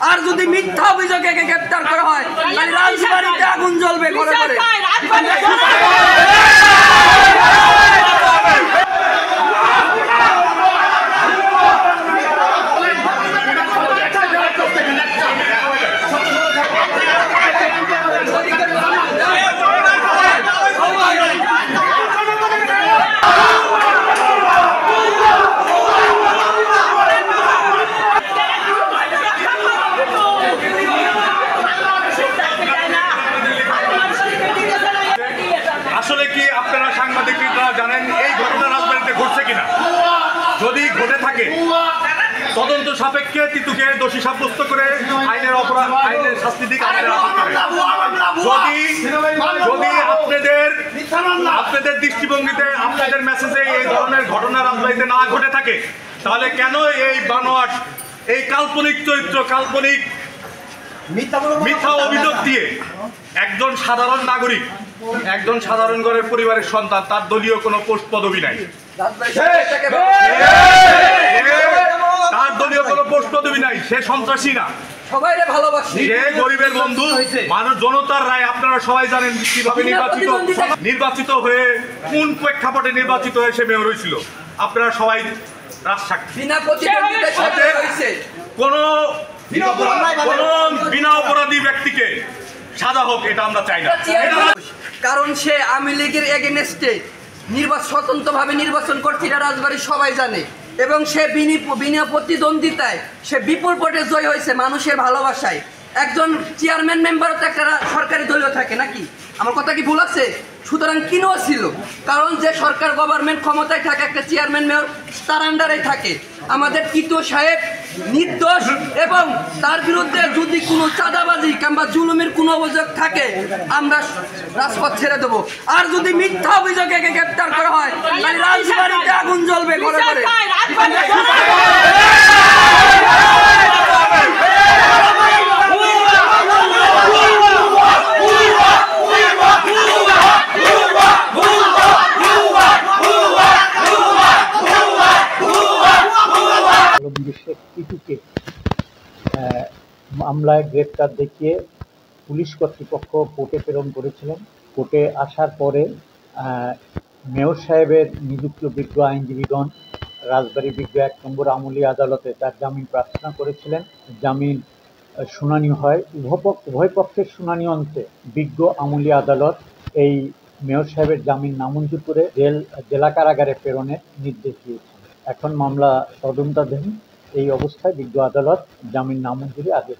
আর যদি মিথ্যা অভিযোগে গ্রেফতার করা হয় তাহলে রাজবাড়িতে আগুন জ্বলবে ঘরে ঘরে। আসলে কি আপনারা সাংবাদিকরা জানেন এই ঘটনা রাজবাড়িতে ঘটছে কিনা? যদি ঘটে থাকে তদন্ত সাপেক্ষে তিতুকে দোষী সাব্যস্ত করে আইনের শাস্তি দিক যদি আপনাদের দৃষ্টিভঙ্গিতে আপনাদের মেসেজে এই ধরনের ঘটনা রাজবাড়িতে না ঘটে থাকে তাহলে কেন এই বানোয়াট এই কাল্পনিক চরিত্র কাল্পনিক মিথ্যা অভিযোগ দিয়ে একজন সাধারণ নাগরিক একজন সাধারণ ঘরের পরিবারের সন্তান তার দলীয় কোনো পোস্ট পদবি নাই, তার দলীয় কোনো পোস্ট পদবি নাই, সে সন্ত্রাসী না, সে গরিবের বন্ধু মানুষ জনতার রায়। আপনারা সবাই জানেন কিভাবে নির্বাচিত হয়ে কোন প্রেক্ষাপটে নির্বাচিত হয়ে সে মেয়র হয়েছিল, আপনারা সবাই রাজসাক্ষী। কোনো বিনা অপরাধী ব্যক্তিকে সাজা হোক এটা আমরা চাই না, কারণ সে আওয়ামী লীগের এগেনস্টে স্বতন্ত্রভাবে নির্বাচন করছে, এটা রাজবাড়ি সবাই জানে। এবং সে বিনা প্রতিদ্বন্দ্বিতায় সে বিপুল ভোটে জয় হয়েছে মানুষের ভালোবাসায়। একজন চেয়ারম্যান মেম্বারও তো একটা সরকারি দলীয় থাকে নাকি? আমার কথা কি ভুল আছে? সুতরাং কিনও ছিল, কারণ যে সরকার গভর্নমেন্ট ক্ষমতায় থাকে একটা চেয়ারম্যান মেয়র তার আন্ডারে থাকে। আমাদের কিতো সাহেব নির্দোষ এবং তার বিরুদ্ধে যদি কোনো চাঁদাবাজি কিংবা জুলুমের কোনো অভিযোগ থাকে আমরা রাজপথ ছেড়ে দেবো। আর যদি মিথ্যা অভিযোগে গ্রেফতার করা হয় তাহলে রাজবাড়িতে আগুন জ্বলবে ঘরে ঘরে। টিটুকে মামলায় গ্রেপ্তার দেখিয়ে পুলিশ কর্তৃপক্ষ কোর্টে প্রেরণ করেছিলেন। কোর্টে আসার পরে মেয়র সাহেবের নিযুক্ত বিজ্ঞ আইনজীবীগণ রাজবাড়ী বিজ্ঞ 1 নম্বর আমলি আদালতে তার জামিন প্রার্থনা করেছিলেন। জামিন শুনানি হয়, উভয় পক্ষের শুনানি অন্তে বিজ্ঞ আমলি আদালত এই মেয়র সাহেবের জামিন নামঞ্জুর করে জেলা কারাগারে প্রেরণের নির্দেশ দিয়েছেন। এখন মামলা তদন্তাধীন। এই অবস্থায় বিজ্ঞ আদালত জামিন নামঞ্জুরি আদেশ